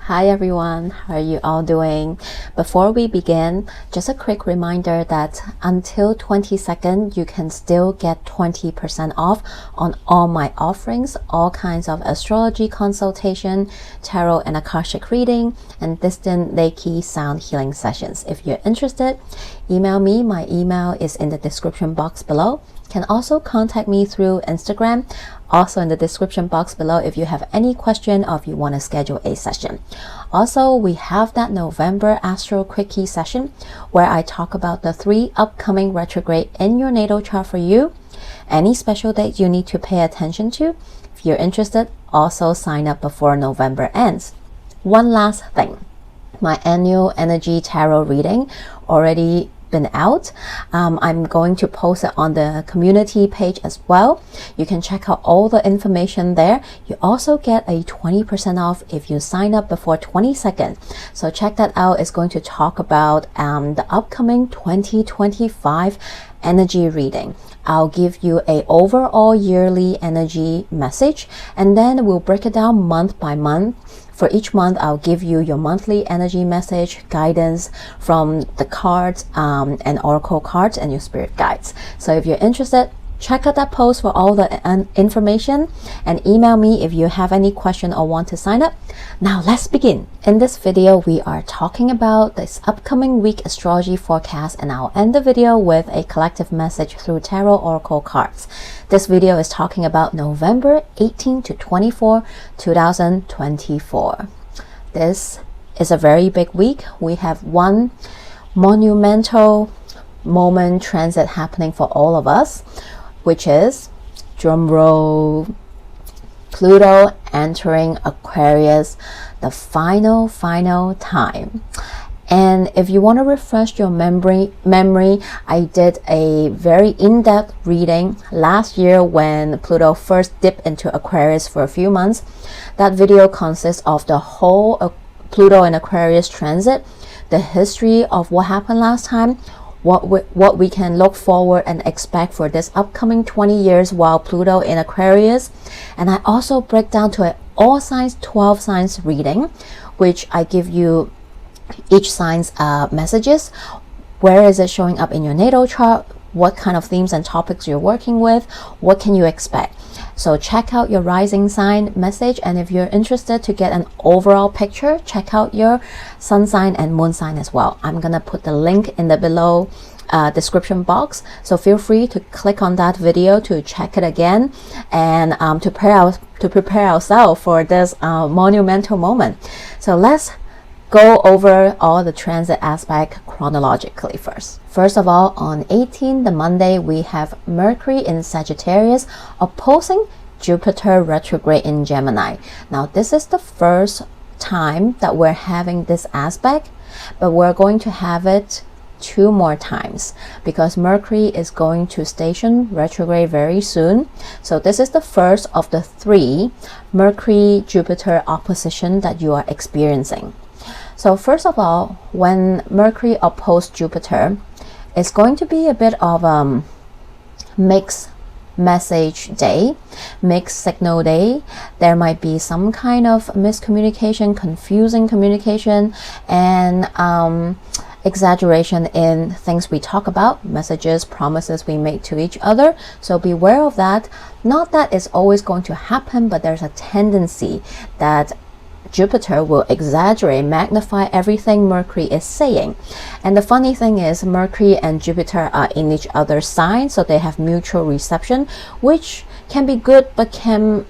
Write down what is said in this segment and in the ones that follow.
Hi everyone, how are you all doing? Before we begin, just a quick reminder that until 22nd, you can still get 20% off on all my offerings, all kinds of astrology consultation, tarot and akashic reading, and distant reiki sound healing sessions. If you're interested, email me. My email is in the description box below. You can also contact me through Instagram, also in the description box below if you have any question or if you want to schedule a session. Also, we have that November Astro Quickie session where I talk about the 3 upcoming retrograde in your natal chart for you. Any special dates you need to pay attention to. If you're interested, also sign up before November ends. One last thing, my annual energy tarot reading already been out. I'm going to post it on the community page as well. You can check out all the information there. You also get a 20% off if you sign up before 22nd. So check that out. It's going to talk about the upcoming 2025 energy reading. I'll give you a overall yearly energy message, and then we'll break it down month by month. For each month, I'll give you your monthly energy message, guidance from the cards and oracle cards and your spirit guides. So if you're interested, check out that post for all the information and email me if you have any question or want to sign up. Now let's begin. In this video, we are talking about this upcoming week astrology forecast, and I'll end the video with a collective message through tarot oracle cards. This video is talking about November 18 to 24, 2024. This is a very big week. We have one monumental moment transit happening for all of us, which is, drum roll, Pluto entering Aquarius, the final time. And if you want to refresh your memory, I did a very in-depth reading last year when Pluto first dipped into Aquarius for a few months. That video consists of the whole Pluto and Aquarius transit, the history of what happened last time, what we can look forward and expect for this upcoming 20 years while Pluto in Aquarius. And I also break down to an all signs 12 signs reading, which I give you each sign's messages. Where is it showing up in your natal chart? What kind of themes and topics you're working with? What can you expect? So check out your rising sign message, and if you're interested to get an overall picture, check out your sun sign and moon sign as well. I'm gonna put the link in the below description box, so feel free to click on that video to check it again and to prepare ourselves for this monumental moment. So let's go over all the transit aspect chronologically first. First of all, on 18, the Monday, we have Mercury in Sagittarius opposing Jupiter retrograde in Gemini. Now, this is the first time that we're having this aspect, but we're going to have it 2 more times because Mercury is going to station retrograde very soon. So this is the first of the 3 Mercury-Jupiter opposition that you are experiencing. So first of all, when Mercury opposed Jupiter, it's going to be a bit of mixed message day, mixed signal day. There might be some kind of miscommunication, confusing communication, and exaggeration in things we talk about, messages, promises we make to each other. So beware of that. Not that it's always going to happen, but there's a tendency that Jupiter will exaggerate, magnify everything Mercury is saying. And the funny thing is, Mercury and Jupiter are in each other's sign, so they have mutual reception, which can be good, but can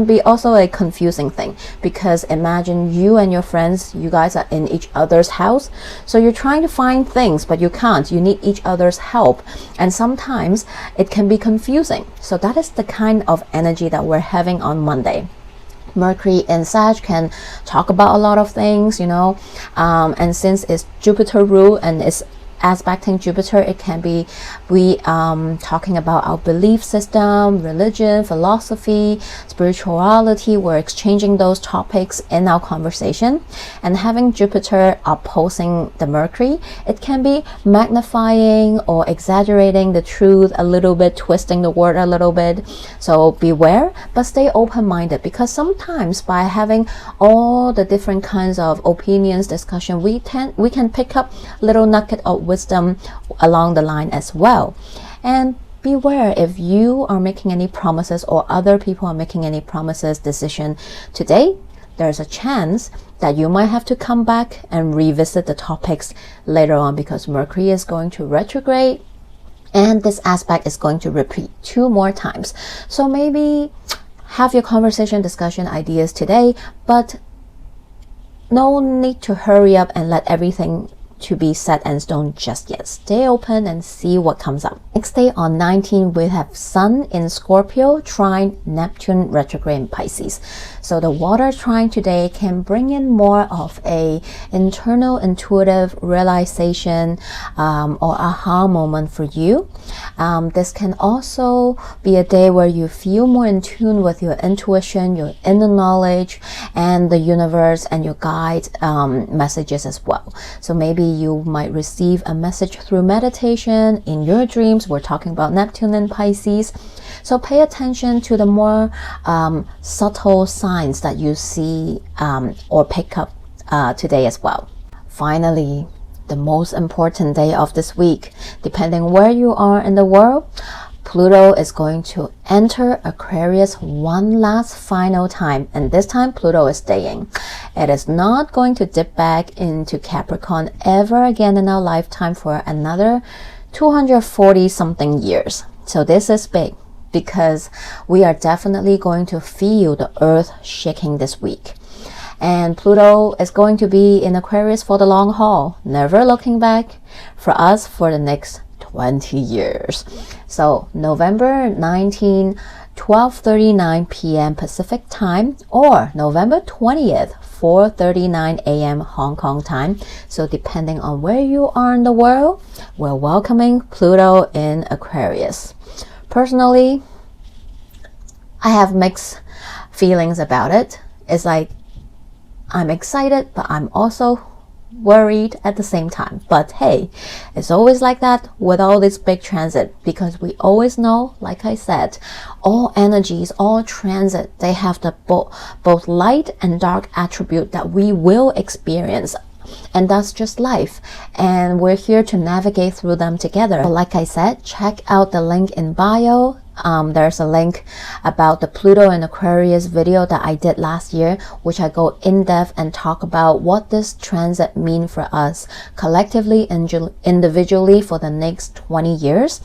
be also a confusing thing, because imagine you and your friends, you guys are in each other's house, so you're trying to find things, but you can't. You need each other's help, and sometimes it can be confusing. So that is the kind of energy that we're having on Monday. Mercury in Sag can talk about a lot of things, and since it's Jupiter rule and it's aspecting Jupiter, it can be We talking about our belief system, religion, philosophy, spirituality. We're exchanging those topics in our conversation. And having Jupiter opposing the Mercury, it can be magnifying or exaggerating the truth a little bit, twisting the word a little bit. So beware, but stay open-minded, because sometimes by having all the different kinds of opinions, discussion, we can pick up little nugget of wisdom along the line as well. And beware if you are making any promises or other people are making any promises, decision today, there's a chance that you might have to come back and revisit the topics later on, because Mercury is going to retrograde and this aspect is going to repeat 2 more times. So maybe have your conversation, discussion, ideas today, but no need to hurry up and let everything to be set in stone just yet. Stay open and see what comes up. Next day on 19, we have Sun in Scorpio trine Neptune retrograde in Pisces. So the water trine today can bring in more of a internal intuitive realization or aha moment for you. This can also be a day where you feel more in tune with your intuition, your inner knowledge, and the universe and your guide messages as well. So maybe you might receive a message through meditation in your dreams. We're talking about Neptune and Pisces. So pay attention to the more subtle signs that you see or pick up today as well. Finally, the most important day of this week, depending where you are in the world, Pluto is going to enter Aquarius one last final time, and this time Pluto is staying. It is not going to dip back into Capricorn ever again in our lifetime for another 240 something years. So this is big, because we are definitely going to feel the earth shaking this week. And Pluto is going to be in Aquarius for the long haul, never looking back, for us for the next 20 years. So November 19, 12:39 p.m. Pacific time, or November 20th, 4:39 a.m. Hong Kong time. So depending on where you are in the world, we're welcoming Pluto in Aquarius. Personally, I have mixed feelings about it. It's like I'm excited, but I'm also worried at the same time. But hey, it's always like that with all this big transit, because we always know, like I said, all energies, all transit, they have the both light and dark attribute that we will experience. And that's just life, and we're here to navigate through them together. But like I said, check out the link in bio. There's a link about the Pluto and Aquarius video that I did last year, which I go in depth and talk about what this transit mean for us collectively and individually for the next 20 years.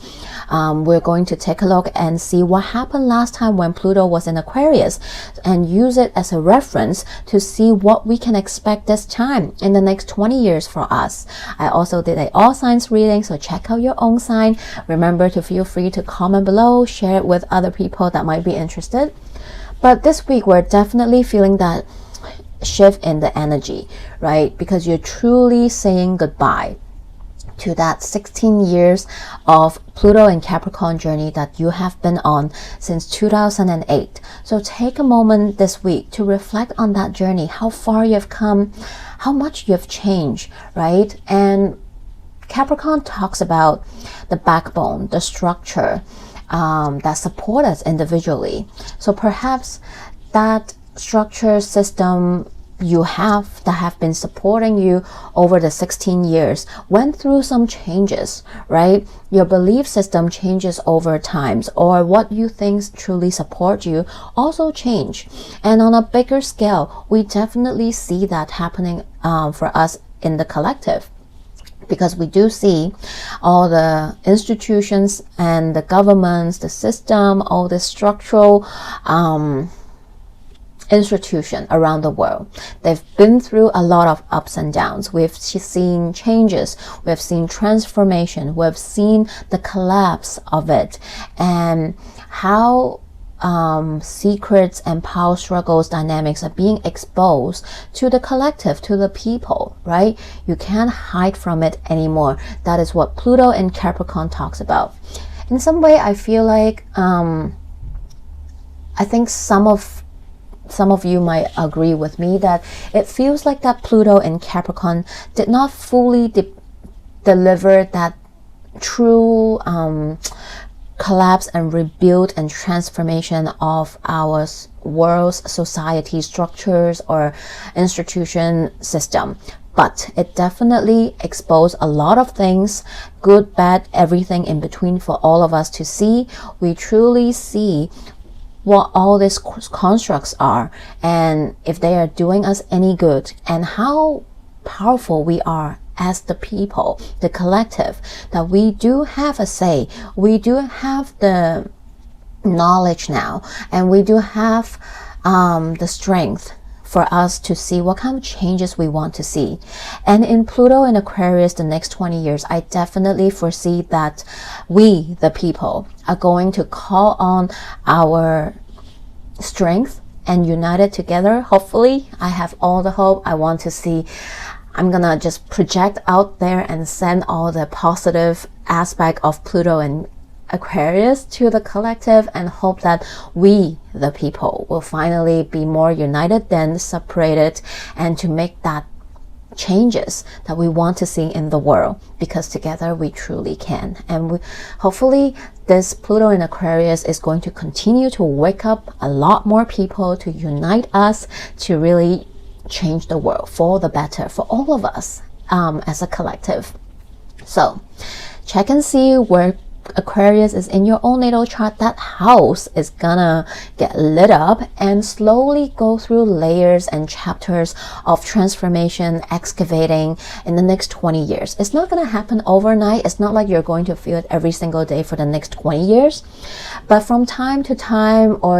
We're going to take a look and see what happened last time when Pluto was in Aquarius, and use it as a reference to see what we can expect this time in the next 20 years for us. I also did an all signs reading, so check out your own sign. Remember to feel free to comment below, share it with other people that might be interested. But this week we're definitely feeling that shift in the energy, right? Because you're truly saying goodbye to that 16 years of Pluto and Capricorn journey that you have been on since 2008. So take a moment this week to reflect on that journey, how far you've come, how much you've changed, right? And Capricorn talks about the backbone, the structure that support us individually. So perhaps that structure system you have that have been supporting you over the 16 years went through some changes, right? Your belief system changes over times, or what you think truly support you also change. And on a bigger scale, we definitely see that happening for us in the collective, because we do see all the institutions and the governments, the system, all the structural institution around the world. They've been through a lot of ups and downs. We've seen changes, we've seen transformation, we've seen the collapse of it, and how secrets and power struggles dynamics are being exposed to the collective, to the people, right? You can't hide from it anymore. That is what Pluto in Capricorn talks about. In some way, I feel like I think some of you might agree with me that it feels like that Pluto in Capricorn did not fully deliver that true collapse and rebuild and transformation of our world's society structures or institution system. But it definitely exposed a lot of things, good, bad, everything in between for all of us to see. We truly see what all these constructs are and if they are doing us any good and how powerful we are as the people, the collective, that we do have a say, we do have the knowledge now, and we do have the strength for us to see what kind of changes we want to see. And in Pluto and Aquarius the next 20 years, I definitely foresee that we, the people, are going to call on our strength and unite it together. Hopefully, I have all the hope. I want to see, I'm gonna just project out there and send all the positive aspect of Pluto and Aquarius to the collective and hope that we, the people, will finally be more united than separated and to make that changes that we want to see in the world, because together we truly can. And hopefully this Pluto in Aquarius is going to continue to wake up a lot more people, to unite us, to really change the world for the better for all of us as a collective. So check and see where Aquarius is in your own natal chart. That house is gonna get lit up and slowly go through layers and chapters of transformation, excavating in the next 20 years. It's not gonna happen overnight. It's not like you're going to feel it every single day for the next 20 years. But from time to time, or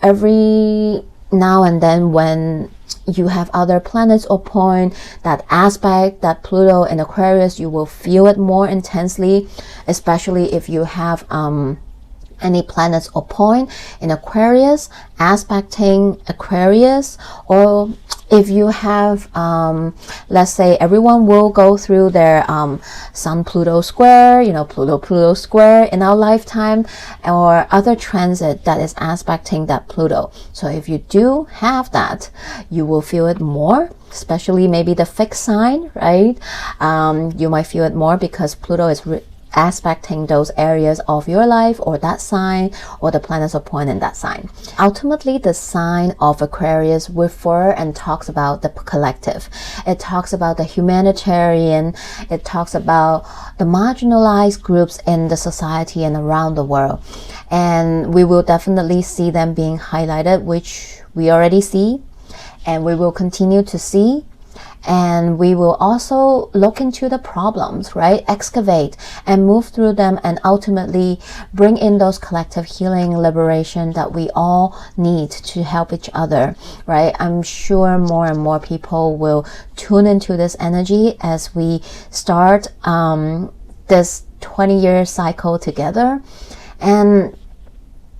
every now and then, when you have other planets opposed that aspect, that Pluto in Aquarius, you will feel it more intensely, especially if you have any planets opposed in Aquarius, aspecting Aquarius, or if you have, let's say everyone will go through their Sun-Pluto square, Pluto-Pluto square in our lifetime, or other transit that is aspecting that Pluto. So if you do have that, you will feel it more, especially maybe the fixed sign, right? You might feel it more because Pluto is aspecting those areas of your life, or that sign, or the planets opposed in that sign. Ultimately, the sign of Aquarius refer and talks about the collective. It talks about the humanitarian. It talks about the marginalized groups in the society and around the world. And we will definitely see them being highlighted, which we already see, and we will continue to see. And we will also look into the problems, right? Excavate and move through them, and ultimately bring in those collective healing, liberation that we all need to help each other, right? I'm sure more and more people will tune into this energy as we start this 20-year cycle together. And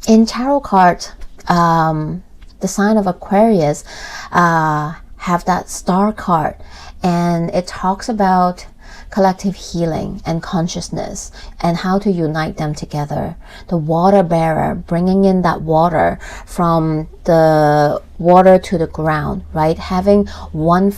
in tarot card, the sign of Aquarius have that star card, and it talks about collective healing and consciousness and how to unite them together. The water bearer, bringing in that water from the water to the ground, right? Having one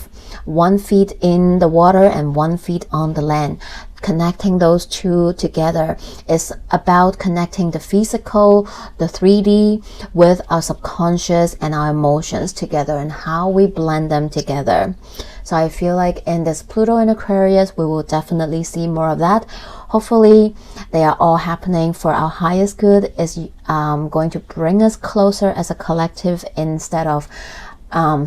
feet in the water and 1 feet on the land. Connecting those two together is about connecting the physical, the 3D, with our subconscious and our emotions together, and how we blend them together. So I feel like in this Pluto in Aquarius, we will definitely see more of that. Hopefully, they are all happening for our highest good, is going to bring us closer as a collective instead of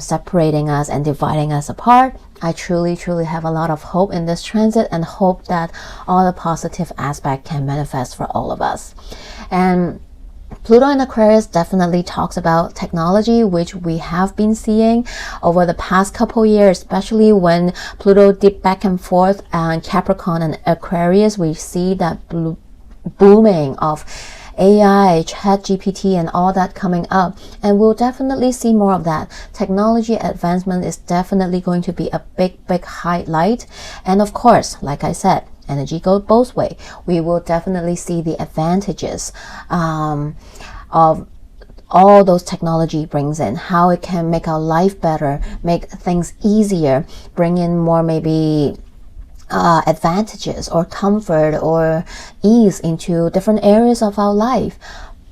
separating us and dividing us apart. I truly have a lot of hope in this transit, and hope that all the positive aspect can manifest for all of us. And Pluto in Aquarius definitely talks about technology, which we have been seeing over the past couple years, especially when Pluto dipped back and forth and Capricorn and Aquarius. We see that booming of AI, ChatGPT and all that coming up, and we'll definitely see more of that. Technology advancement is definitely going to be a big highlight. And of course, like I said, energy goes both ways. We will definitely see the advantages of all those technology brings in, how it can make our life better, make things easier, bring in more maybe advantages or comfort or ease into different areas of our life.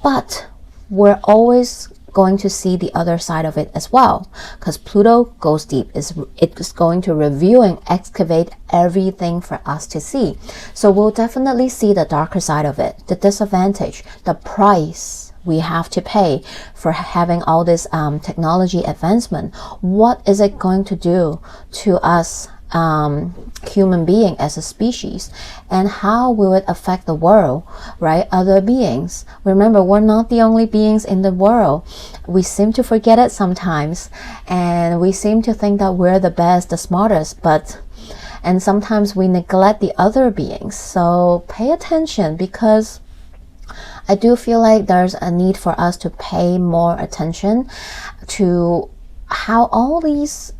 But we're always going to see the other side of it as well, because Pluto goes deep. It's going to review and excavate everything for us to see. So we'll definitely see the darker side of it, the disadvantage, the price we have to pay for having all this technology advancement. What is it going to do to us human being as a species, and how will it affect the world, right? Other beings. Remember, we're not the only beings in the world. We seem to forget it sometimes, and we seem to think that we're the best, the smartest, and sometimes we neglect the other beings. So pay attention, because I do feel like there's a need for us to pay more attention to how all these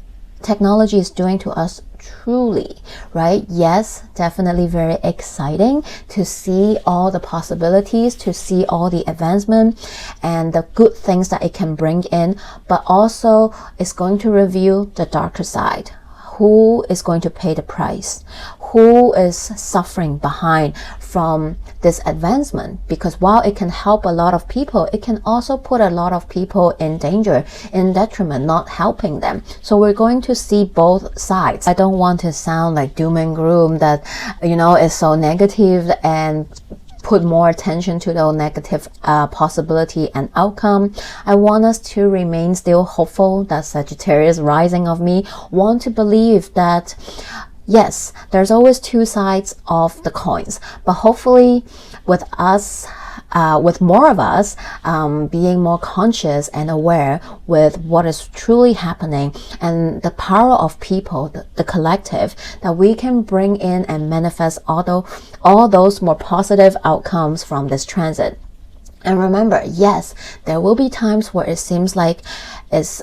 technology is doing to us truly, right? Yes, definitely very exciting to see all the possibilities, to see all the advancement and the good things that it can bring in, but also it's going to reveal the darker side. Who is going to pay the price? Who is suffering behind from this advancement? Because while it can help a lot of people, it can also put a lot of people in danger, in detriment, not helping them. So we're going to see both sides. I don't want to sound like doom and gloom that, is so negative and put more attention to the negative possibility and outcome. I want us to remain still hopeful. That Sagittarius rising of me want to believe that yes, there's always two sides of the coins, but hopefully with us, with more of us being more conscious and aware with what is truly happening and the power of people, the collective, that we can bring in and manifest all those more positive outcomes from this transit. And remember, yes, there will be times where it seems like it's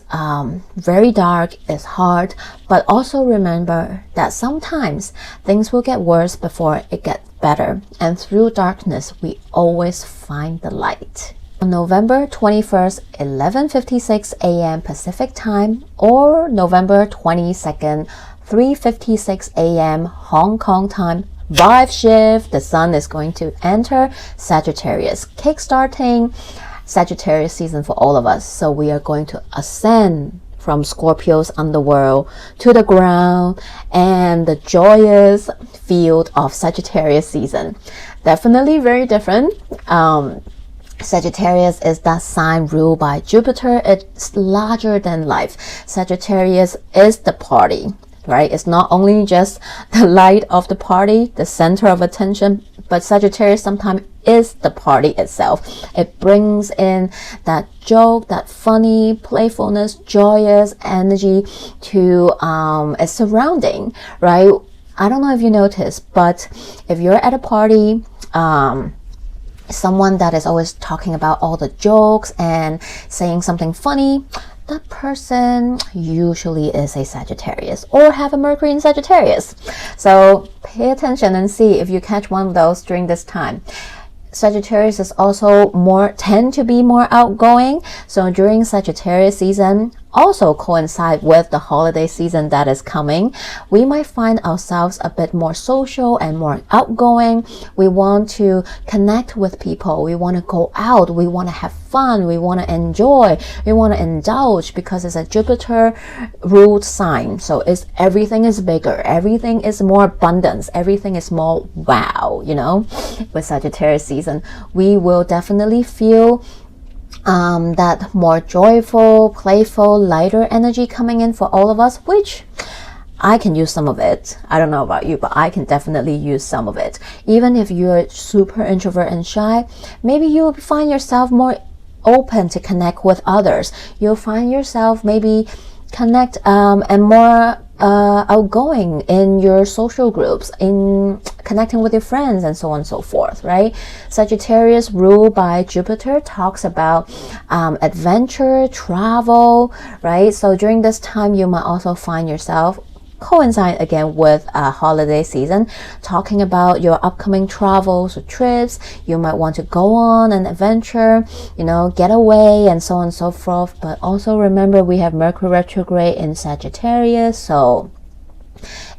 very dark, it's hard, but also remember that sometimes things will get worse before it gets better. And through darkness, we always find the light. On November 21st, 11:56 a.m. Pacific time, or November 22nd, 3:56 a.m. Hong Kong time, vibe shift, the sun is going to enter Sagittarius, kickstarting Sagittarius season for all of us. So we are going to ascend from Scorpio's underworld to the ground and the joyous field of Sagittarius season. Definitely very different. Sagittarius is that sign ruled by Jupiter. It's larger than life. Sagittarius is the party, right? It's not only just the light of the party, the center of attention, but Sagittarius sometimes is the party itself. It brings in that joke, that funny, playfulness, joyous energy to its surrounding, right? I don't know if you noticed, but if you're at a party, someone that is always talking about all the jokes and saying something funny, that person usually is a Sagittarius or have a Mercury in Sagittarius. So pay attention and see if you catch one of those during this time. Sagittarius is also tend to be more outgoing. So during Sagittarius season, also coincide with the holiday season that is coming, we might find ourselves a bit more social and more outgoing. We want to connect with people. We want to go out. We want to have fun. We want to enjoy. We want to indulge, because it's a Jupiter ruled sign. So everything is bigger. Everything is more abundance. Everything is more wow, with Sagittarius season. We will definitely feel that more joyful, playful, lighter energy coming in for all of us, which I can use some of it. I don't know about you, but I can definitely use some of it. Even if you're super introvert and shy, maybe you'll find yourself more open to connect with others. You'll find yourself maybe connect and more outgoing in your social groups, in connecting with your friends, and so on and so forth, right? Sagittarius, ruled by Jupiter, talks about adventure, travel, right? So during this time, you might also find yourself coincide again with a holiday season, talking about your upcoming travels or trips. You might want to go on an adventure, get away, and so on and so forth. But also remember, we have Mercury retrograde in Sagittarius, so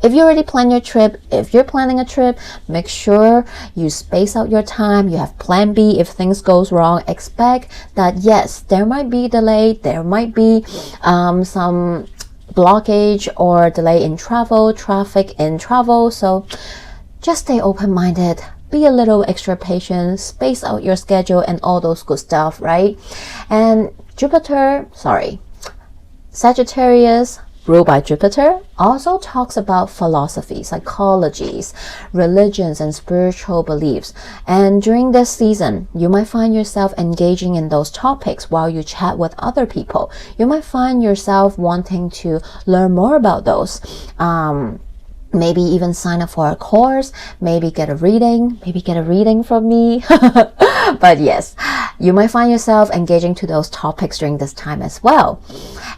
if you already plan your trip, if you're planning a trip, make sure you space out your time. You have plan B if things goes wrong. Expect that yes, there might be delay, there might be some blockage or delay in travel, traffic in travel. So just stay open-minded, be a little extra patient, space out your schedule and all those good stuff, right? And Sagittarius, ruled by Jupiter, also talks about philosophy, psychologies, religions, and spiritual beliefs. And during this season, you might find yourself engaging in those topics while you chat with other people. You might find yourself wanting to learn more about those. Maybe even sign up for a course, maybe get a reading from me. But yes, you might find yourself engaging to those topics during this time as well.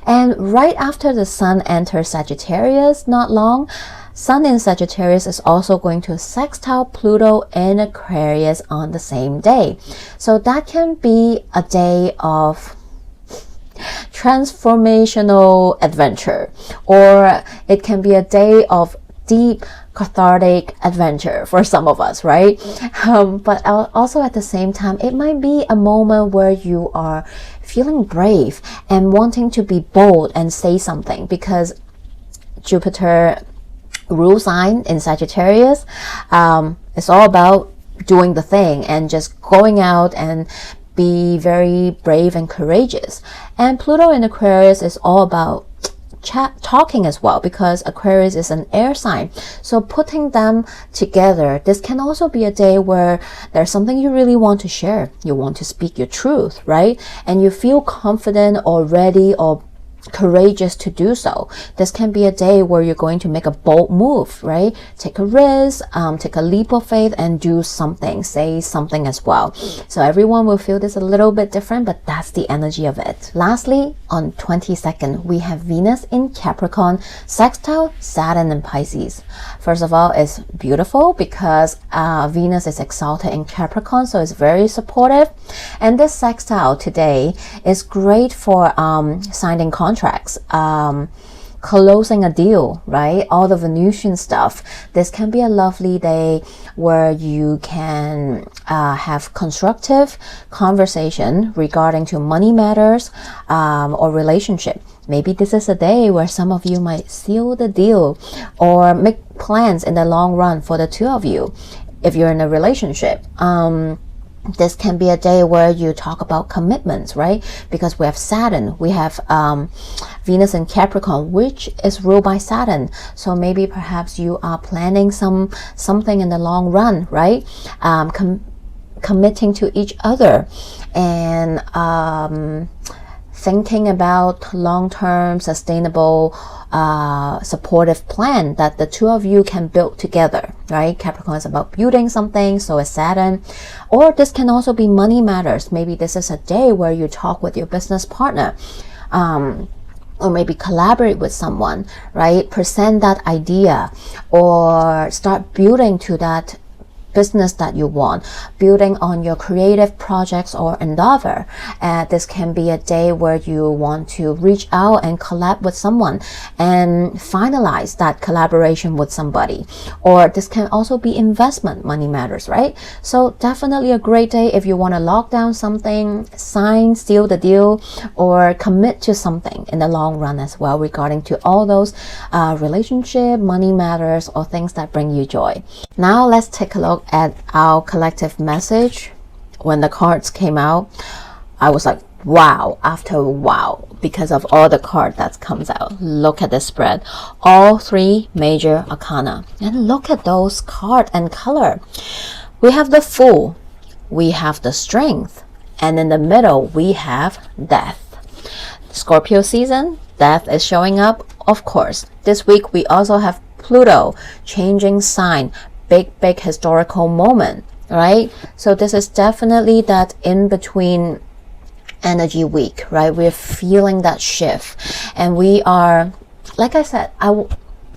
And right after the Sun enters Sagittarius, not long, Sun in Sagittarius is also going to sextile Pluto in Aquarius on the same day. So that can be a day of transformational adventure, or it can be a day of deep cathartic adventure for some of us, right? But also at the same time, it might be a moment where you are feeling brave and wanting to be bold and say something, because Jupiter rule sign in Sagittarius, it's all about doing the thing and just going out and be very brave and courageous. And Pluto in Aquarius is all about talking as well, because Aquarius is an air sign. So putting them together, this can also be a day where there's something you really want to share. You want to speak your truth, right? And you feel confident or ready or courageous to do so. This can be a day where you're going to make a bold move, right? Take a risk, take a leap of faith and do something, say something as well. So everyone will feel this a little bit different, but that's the energy of it. Lastly, on 22nd, we have Venus in Capricorn, sextile Saturn in Pisces. First of all, it's beautiful because Venus is exalted in Capricorn, so it's very supportive. And this sextile today is great for signing contracts, closing a deal, right? All the Venusian stuff. This can be a lovely day where you can have constructive conversation regarding to money matters or relationship. Maybe this is a day where some of you might seal the deal or make plans in the long run for the two of you if you're in a relationship. This can be a day where you talk about commitments, right? Because we have Saturn, we have Venus in Capricorn, which is ruled by Saturn. So maybe perhaps you are planning something in the long run, right? Committing to each other and thinking about long-term sustainable supportive plan that the two of you can build together, right? Capricorn is about building something, so is Saturn. Or this can also be money matters. Maybe this is a day where you talk with your business partner, or maybe collaborate with someone, right? Present that idea or start building to that business that you want, building on your creative projects or endeavor. This can be a day where you want to reach out and collab with someone and finalize that collaboration with somebody. Or this can also be investment, money matters, right? So definitely a great day if you want to lock down something, sign, seal the deal, or commit to something in the long run as well regarding to all those relationship, money matters, or things that bring you joy. Now let's take a look at our collective message. When the cards came out, I was like, wow, after wow, because of all the cards that comes out. Look at the spread, all three major arcana, and look at those cards and color. We have the Fool, we have the Strength, and in the middle we have Death. Scorpio season, death is showing up? Of course. This week we also have Pluto changing sign, big historical moment, right? So this is definitely that in between energy week, right? We're feeling that shift, and we are, like I said,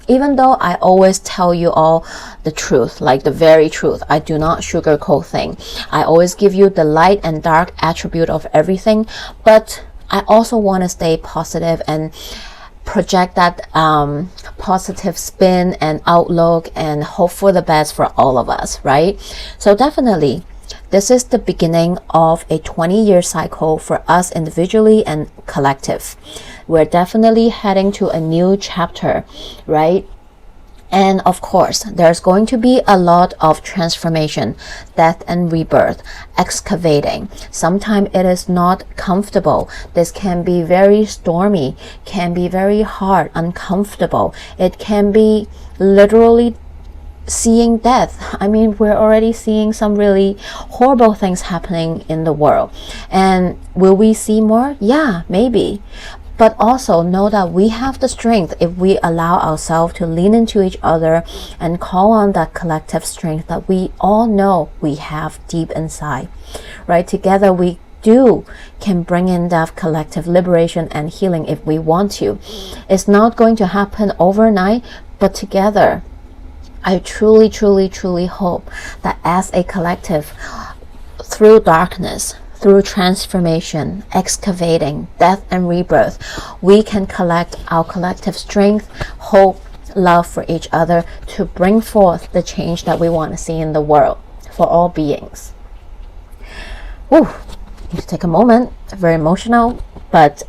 even though I always tell you all the truth, like the very truth, I do not sugarcoat things. I always give you the light and dark attribute of everything, but I also want to stay positive and project that positive spin and outlook and hope for the best for all of us, right? So definitely, this is the beginning of a 20-year cycle for us individually and collective. We're definitely heading to a new chapter, right? And of course, there's going to be a lot of transformation, death and rebirth, excavating. Sometimes it is not comfortable. This can be very stormy, can be very hard, uncomfortable. It can be literally seeing death. I mean, we're already seeing some really horrible things happening in the world. And will we see more? Yeah, maybe. But also know that we have the strength if we allow ourselves to lean into each other and call on that collective strength that we all know we have deep inside, right? Together we can bring in that collective liberation and healing if we want to. It's not going to happen overnight, but together, I truly hope that as a collective, through darkness, through transformation, excavating, death and rebirth, we can collect our collective strength, hope, love for each other to bring forth the change that we want to see in the world for all beings. Whew, need to take a moment, very emotional, but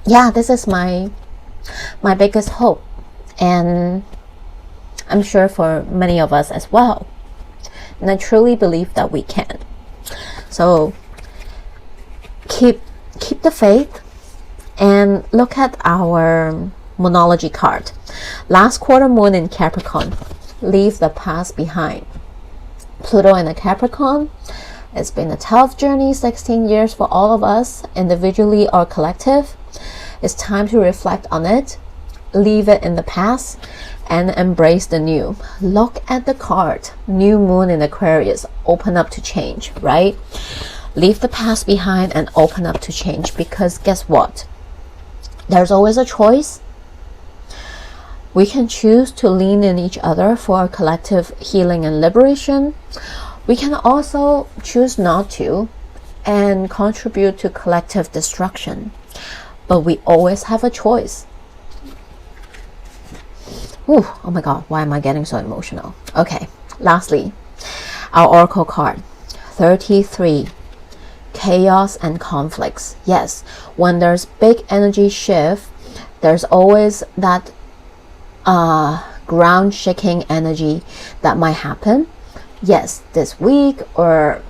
yeah, this is my biggest hope, and I'm sure for many of us as well. And I truly believe that we can. So keep the faith and look at our Moonology card. Last quarter moon in Capricorn. Leave the past behind. Pluto in a Capricorn. It's been a tough journey, 16 years for all of us, individually or collective. It's time to reflect on it, leave it in the past, and embrace the new. Look at the card, new moon in Aquarius, open up to change, right? Leave the past behind and open up to change, because guess what? There's always a choice. We can choose to lean in each other for collective healing and liberation. We can also choose not to and contribute to collective destruction. But we always have a choice. Ooh, oh my god, why am I getting so emotional? Okay, lastly, our oracle card, 33, chaos and conflicts. Yes, when there's big energy shift, there's always that ground shaking energy that might happen. Yes, this week, or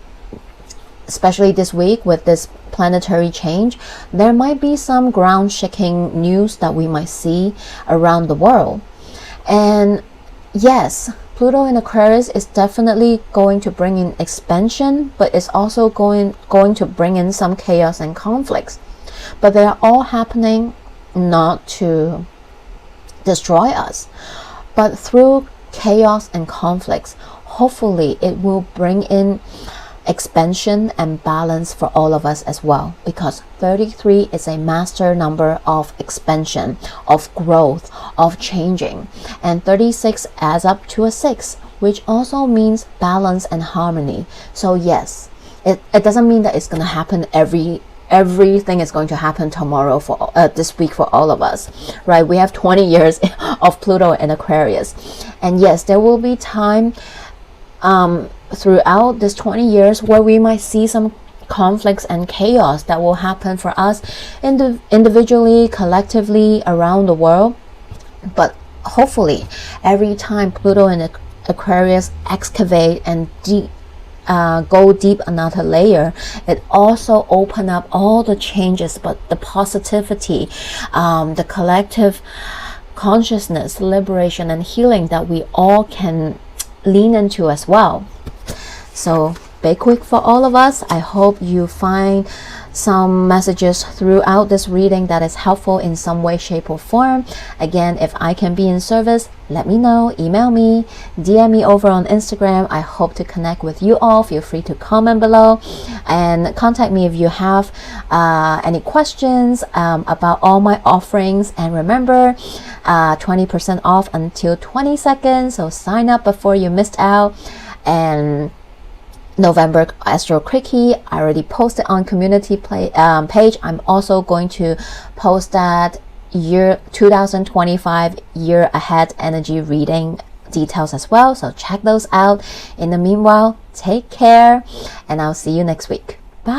especially this week with this planetary change, there might be some ground shaking news that we might see around the world. And yes, Pluto in Aquarius is definitely going to bring in expansion, but it's also going to bring in some chaos and conflicts. But they are all happening not to destroy us, but through chaos and conflicts, hopefully it will bring in expansion and balance for all of us as well, because 33 is a master number of expansion, of growth, of changing, and 36 adds up to a 6, which also means balance and harmony. So yes, it doesn't mean that it's going to happen everything is going to happen tomorrow for this week for all of us, right? We have 20 years of Pluto in Aquarius, and yes, there will be time throughout this 20 years where we might see some conflicts and chaos that will happen for us individually, collectively, around the world. But hopefully every time Pluto in Aquarius excavate and go deep another layer, it also open up all the changes, but the positivity, the collective consciousness, liberation and healing that we all can lean into as well. So big week for all of us. I hope you find some messages throughout this reading that is helpful in some way, shape, or form. Again, if I can be in service, let me know. Email me, DM me over on Instagram. I hope to connect with you all. Feel free to comment below and contact me if you have any questions about all my offerings. And remember, 20% off until 22nd, so sign up before you missed out. And November Astro Quickie, I already posted on community page. I'm also going to post that year 2025 year ahead energy reading details as well, so check those out. In the meanwhile, take care and I'll see you next week.